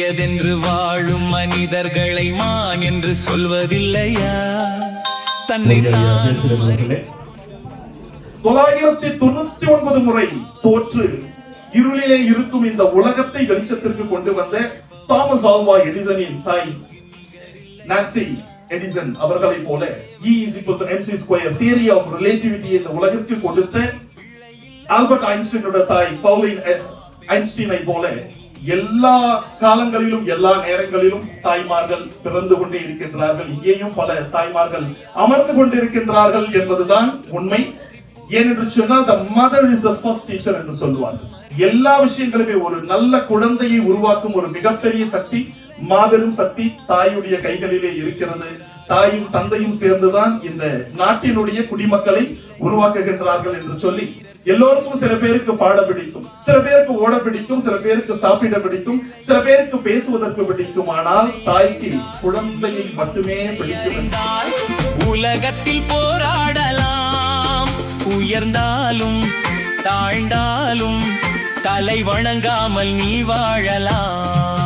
பெரியதென்று வாழும் மனிதர்களை மான் என்று சொல்வதில்லையா? தன்னை 999 முறை தோற்று இருளிலே இருக்கும் இந்த உலகத்தை வெளிச்சத்திற்கு கொண்டு வந்த தாமஸ் ஆல்வா எடிசனின் தாய் நான்சி எடிசன் அவர்களை போல E = mc² theory of relativity இந்த உலகிற்கு கொடுத்த ஆல்பர்ட் ஐன்ஸ்டீனோட தாய் பவுலின் ஐன்ஸ்டீனை போல எல்லா காலங்களிலும் எல்லா நேரங்களிலும் தாய்மார்கள் பிறந்து கொண்டே இருக்கின்றார்கள். இங்கேயும் பல தாய்மார்கள் அமர்ந்து கொண்டிருக்கின்றார்கள் என்பதுதான் உண்மை. ஏனென்று சொன்னால் the mother is the first teacher என்று சொல்லுவார்கள். எல்லா விஷயங்களுமே ஒரு நல்ல குழந்தையை உருவாக்கும் ஒரு மிகப்பெரிய சக்தி, மாபெரும் சக்தி தாயுடைய கைகளிலே இருக்கிறது. தாயும் தந்தையும் சேர்ந்துதான் இந்த நாட்டினுடைய குடிமக்களை உருவாக்குகின்றார்கள் என்று சொல்லி எல்லோருக்கும் சில பேருக்கு பாட பிடிக்கும், சில பேருக்கு ஓட பிடிக்கும், சில பேருக்கு சாப்பிட பிடிக்கும், சில பேருக்கு பேசுவதற்கு பிடிக்கும். ஆனால் தாய்க்கு குழந்தையை மட்டுமே பிடிக்கும். உலகத்தில் போராடலாம், உயர்ந்தாலும் தாழ்ந்தாலும் தலை வணங்காமல் நீ வாழலாம்.